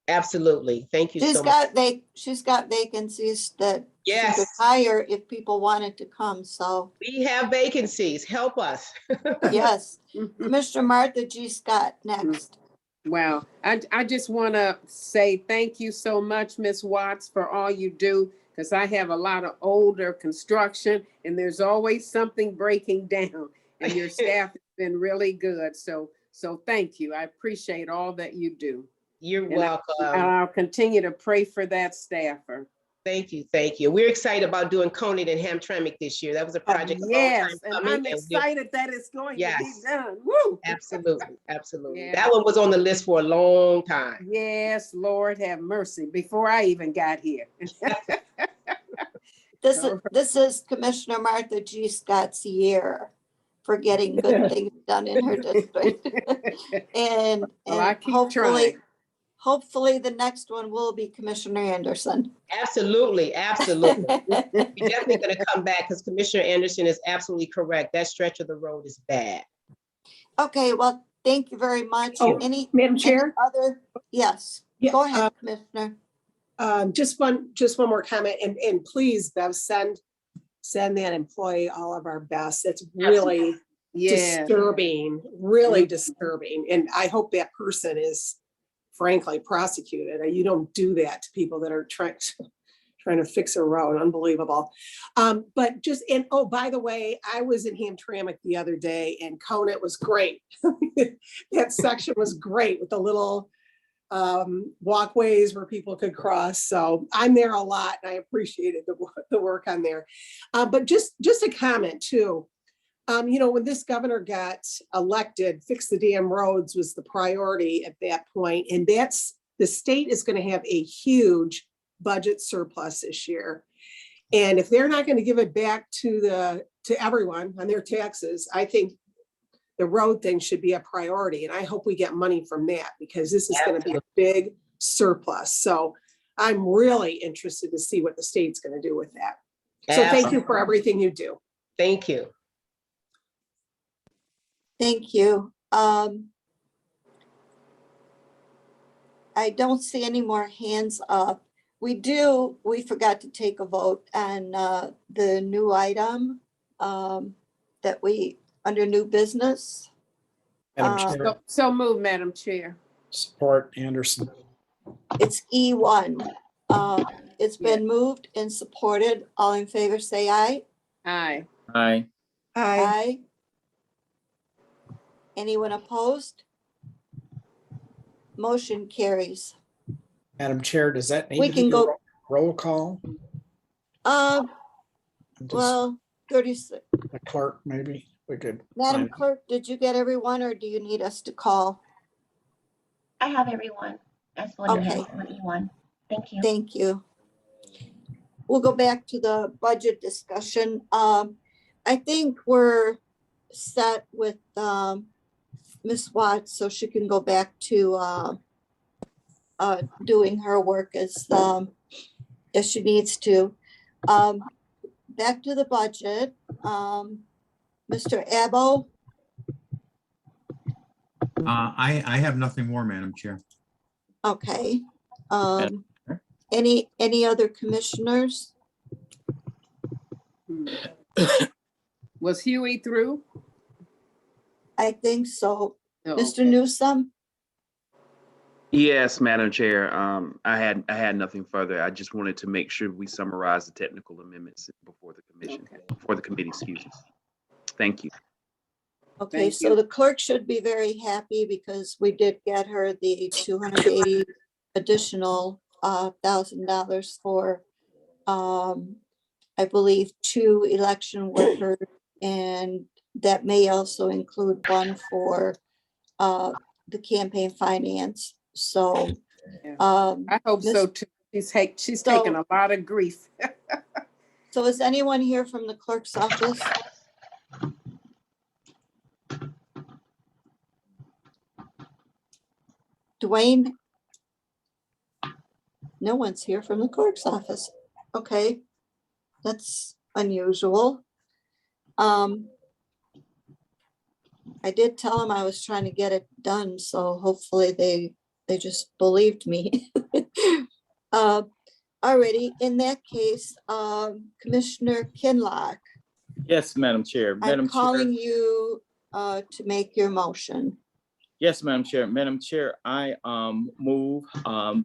Absolutely. Thank you so much. She's got vacancies that she Yes. could hire if people wanted to come. So We have vacancies. Help us. yes. Commissioner Martha G. Scott next. Wow. I just want to say thank you so much, Ms. Watts, for all you do, because I have a lot of older construction and there's always something breaking down, and your staff has been really good. So thank you. I appreciate all that you do. You're And welcome. I'll continue to pray for that staffer. Thank you, thank you. We're excited about doing Coney and Hamtramck this year. That was a project a long Yes, time and coming. I'm excited that it's going to be Yes. done. Woo! Absolutely, absolutely. Yeah. That one was on the list for a long time. Yes, Lord have mercy, before I even got here. This is Commissioner Martha G. Scott's year for getting good things done in her district. And Well, I keep hopefully the next one will be Commissioner Anderson. Absolutely, absolutely. We're definitely going to come back because Commissioner Anderson is absolutely correct. That stretch of the road is bad. Okay, well, thank you very much. Oh, Madam Chair? Yes, Yeah, go ahead, Commissioner. Just one more comment, and please, Bev, send that employee all of our best. It's really disturbing, really disturbing. And I hope that person is frankly prosecuted. You don't do that to people that are trying to fix a road. Unbelievable. But just, and oh, by the way, I was in Hamtramck the other day and Conant was great. That section was great with the little walkways where people could cross. So I'm there a lot and I appreciated the work on there. But just a comment too. When this governor got elected, fix the damn roads was the priority at that point. And the state is going to have a huge budget surplus this year. And if they're not going to give it back to everyone on their taxes, I think the road thing should be a priority. And I hope we get money from that because this is going to be a big surplus. So I'm really interested to see what the state's going to do with that. So thank you for everything you do. Thank you. Thank you. I don't see any more hands up. We forgot to take a vote on the new item that under new business. Madam Chair, So move, Madam Chair. support Anderson. It's E1. It's been moved and supported. All in favor, say aye. Aye. Aye. Aye. Anyone opposed? Motion carries. Madam Chair, does that We need to can be a go- roll call? Just Well, 36. the clerk, maybe we could. Madam find- Clerk, did you get everyone or do you need us to call? I have everyone. That's what you Okay. have on E1. Thank you. Thank you. We'll go back to the budget discussion. I think we're set with Ms. Watts, so she can go back to doing her work as she needs to. Back to the budget. Mr. Abbo, I have nothing more, Madam Chair. okay. Any other commissioners? Was Huey through? I think so. No. Mr. Newsome? Yes, Madam Chair. I had nothing further. I just wanted to make sure we summarize the technical amendments before the committee, excuse me. Thank you. Okay, Thank so you. the clerk should be very happy because we did get her the 280 additional $1,000 for I believe 2 election workers, and that may also include one for the campaign finance. So I hope so too. She's taken a lot of grief. so is anyone here from the clerk's office? Dwayne? No one's here from the clerk's office. Okay, that's unusual. I did tell them I was trying to get it done, so hopefully they just believed me. Alrighty, in that case, Commissioner Kinlock, Yes, Madam Chair. I'm calling you to make your motion. Yes, Madam Chair. Madam Chair, I move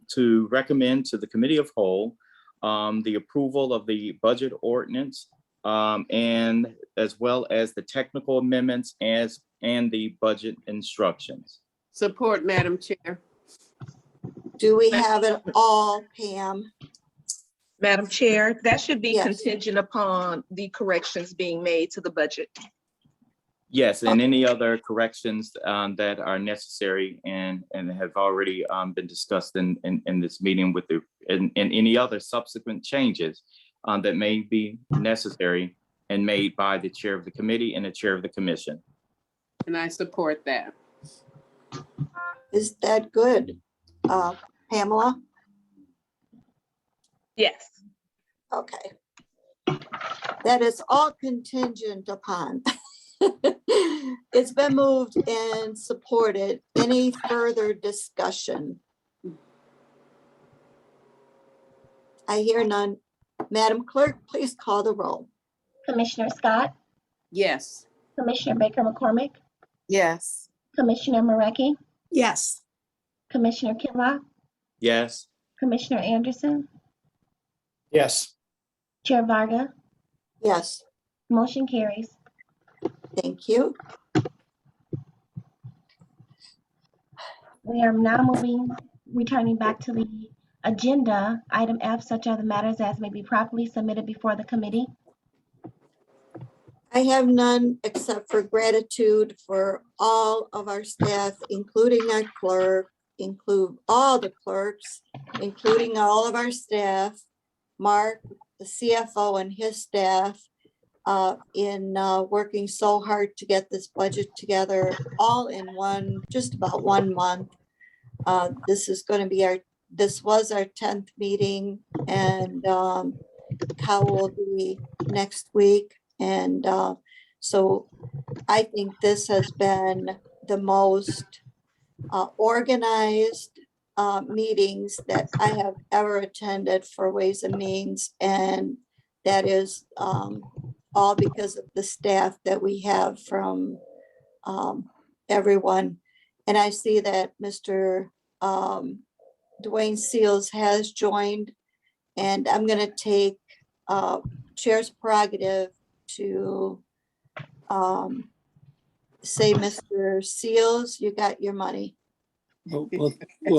to recommend to the Committee of Whole the approval of the budget ordinance and as well as the technical amendments and the budget instructions. Support, Madam Chair. Do we have it all, Pam? Madam Chair, that should be Yes. contingent upon the corrections being made to the budget. Yes, and any other corrections that are necessary and have already been discussed in this meeting with and any other subsequent changes that may be necessary and made by the chair of the committee and the chair of the commission. And I support that. Is that good? Pamela? Yes. Okay. That is all contingent upon. It's been moved and supported. Any further discussion? I hear none. Madam Clerk, please call the roll. Commissioner Scott, Yes. Commissioner Baker McCormick, Yes. Commissioner Marecki, Yes. Commissioner Kinlock, Yes. Commissioner Anderson, Yes. Chair Varga, Yes, motion carries. thank you. We are now returning back to the agenda. Item F, such other matters as may be properly submitted before the committee. I have none except for gratitude for all of our staff, including our clerk, include all the clerks, including all of our staff, Mark, the CFO and his staff, in working so hard to get this budget together all in just about 1 month. This was our 10th meeting, and Cal will be next week. And so I think this has been the most organized meetings that I have ever attended for Ways and Means. And that is all because of the staff that we have from everyone. And I see that Mr. Dwayne Seals has joined, and I'm going to take Chair's prerogative to say, Mr. Seals, you got your money. Well,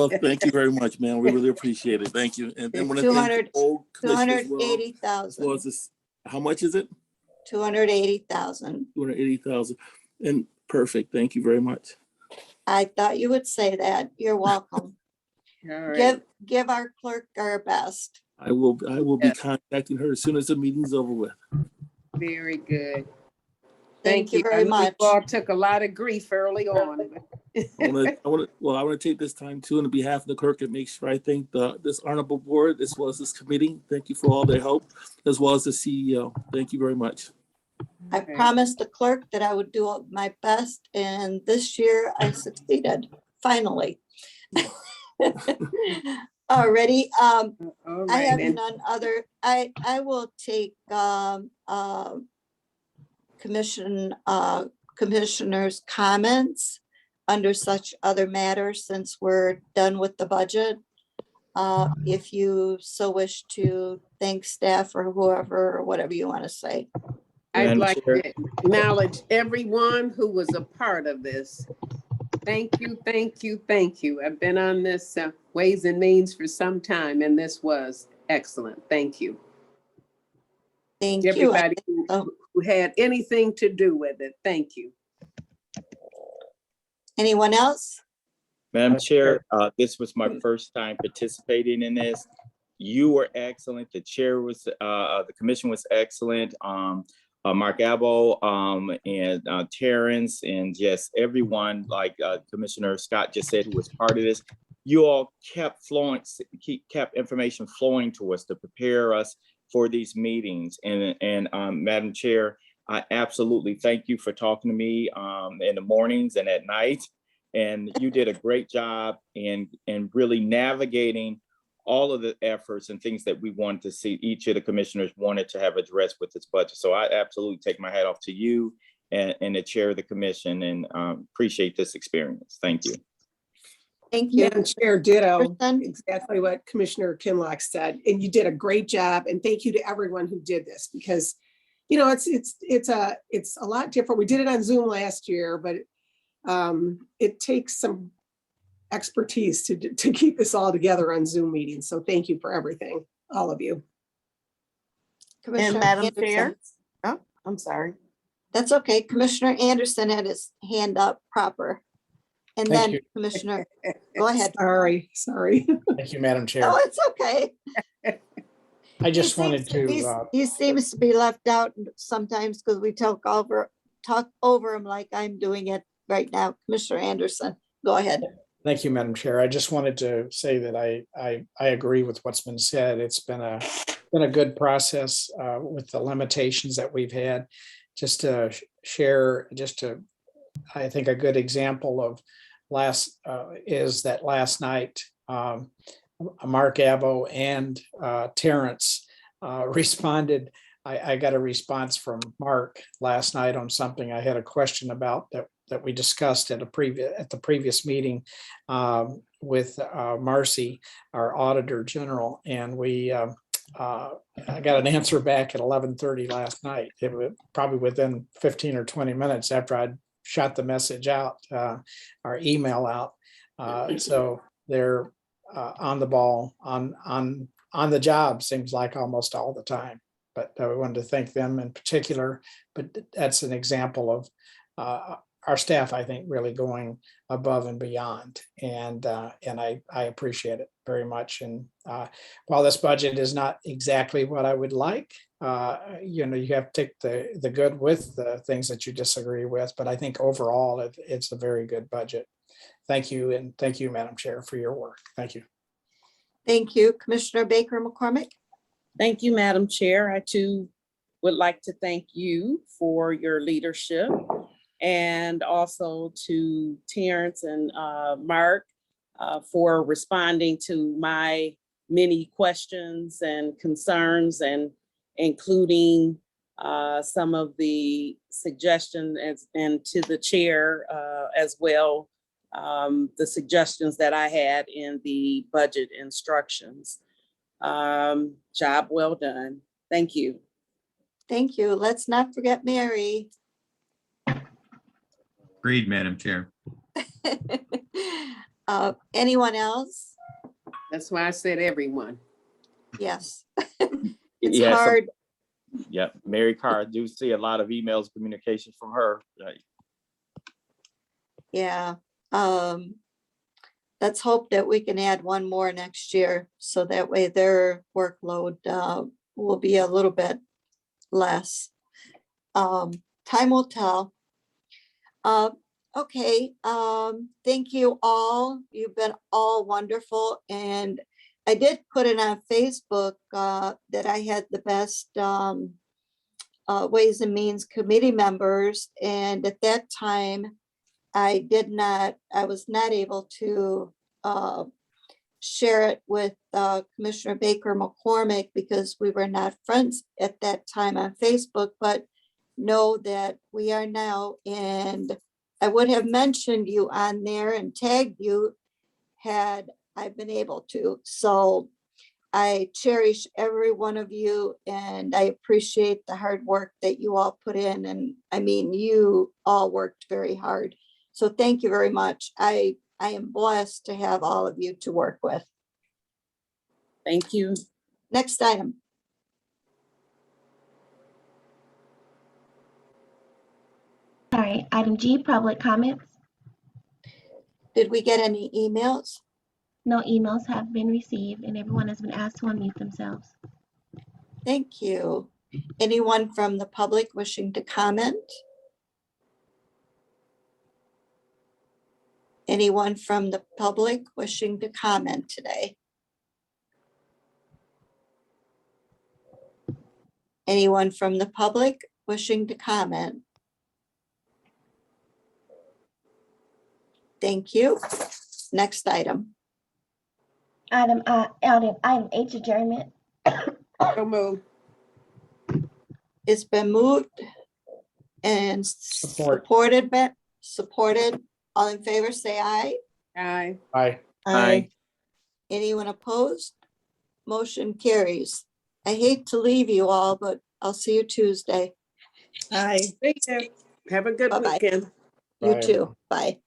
thank you very much, man. We really appreciate it. Thank you. And The want to thank the whole commission as well. 280,000. As this, how much is it? 280,000. 280,000. And perfect. Thank you very much. I thought you would say that. You're welcome. All right. Give our clerk our best. I will be contacting her as soon as the meeting's over with. Very good. Thank you I very know much. You all took a lot of grief early on. I want to take this time too, on behalf of the clerk, and make sure I thank this honorable board as well as this committee. Thank you for all their help, as well as the CEO. Thank you very much. I promised the clerk that I would do my best, and this year I succeeded, finally. Already, All I right, have and none other. I will take commissioners' comments under such other matters since we're done with the budget. If you so wish to thank staff or whoever, or whatever you want to say. I'd Madam like Chair. to acknowledge everyone who was a part of this. Thank you, thank you, thank you. I've been on this Ways and Means for some time, and this was excellent. Thank you. Thank you. Everybody who had anything to do with it, thank you. Anyone else? Madam Chair, this was my first time participating in this. You were excellent. The chair was, the commission was excellent. Mark Abbo and Terrence, and just everyone, like Commissioner Scott just said, who was part of this. You all kept information flowing to us to prepare us for these meetings. And Madam Chair, I absolutely thank you for talking to me in the mornings and at night. And you did a great job in really navigating all of the efforts and things that we wanted to see, each of the commissioners wanted to have addressed with this budget. So I absolutely take my hat off to you and the chair of the commission, and appreciate this experience. Thank you. Thank you. Madam Chair, ditto, Kristen? exactly what Commissioner Kinlock said, and you did a great job, and thank you to everyone who did this, because, you know, it's a lot different. We did it on Zoom last year, but it takes some expertise to keep this all together on Zoom meetings, so thank you for everything, all of you. Commissioner Madam Anderson? Chair? Oh, I'm sorry. That's okay. Commissioner Anderson had his hand up proper. And Thank then you. Commissioner, go ahead. Sorry. Thank you, Madam Chair. Oh, it's okay. I just wanted He seems to be left out sometimes because we talk over him like I'm doing it right now. Commissioner Anderson, go ahead. thank you, Madam Chair. I just wanted to say that I agree with what's been said. It's been a good process with the limitations that we've had. Just to share, I think a good example of is that last night, Mark Avo and Terrence responded. I got a response from Mark last night on something I had a question about that we discussed at the previous meeting with Marcy, our Auditor General, and I got an answer back at 11:30 last night. It was probably within 15 or 20 minutes after I'd shot the message out, our email out. So they're on the ball, on the job, seems like almost all the time. But we wanted to thank them in particular. But that's an example of our staff, I think, really going above and beyond. And I appreciate it very much. And while this budget is not exactly what I would like, you have to take the good with the things that you disagree with. But I think overall, it's a very good budget. Thank you. And thank you, Madam Chair, for your work. Thank you. Thank you. Commissioner Baker McCormick. Thank you, Madam Chair. I too would like to thank you for your leadership, and also to Terrence and Mark for responding to my many questions and concerns, and including some of the suggestions, and to the chair as well, the suggestions that I had in the budget instructions. Job well done. Thank you. Thank you. Let's not forget Mary. Agreed, Madam Chair. Anyone else? That's why I said everyone. Yes. It's Yeah, hard. Yeah, Mary Carr, I do see a lot of emails, communications from her. Yeah. Let's hope that we can add one more next year, so that way their workload will be a little bit less. Time will tell. Okay. Thank you all. You've been all wonderful. And I did put it on Facebook that I had the best Ways and Means Committee members. And at that time, I was not able to share it with Commissioner Baker McCormick because we were not friends at that time on Facebook, but know that we are now, and I would have mentioned you on there and tagged you had I been able to. So I cherish every one of you, and I appreciate the hard work that you all put in. And I mean, you all worked very hard. So thank you very much. I am blessed to have all of you to work with. Thank you. Next item. All right, item G, public comments. Did we get any emails? No emails have been received, and everyone has been asked to unmute themselves. Thank you. Anyone from the public wishing to comment? Anyone from the public wishing to comment today? Anyone from the public wishing to comment? Thank you. Next item. Item H, adjournment. So moved. It's been moved and Support. supported. All in favor, say aye. Aye. Aye. Aye. Anyone opposed? Motion carries. I hate to leave you all, but I'll see you Tuesday. Aye. Thank you. Have a good Bye-bye. weekend. You Bye, too. Bye.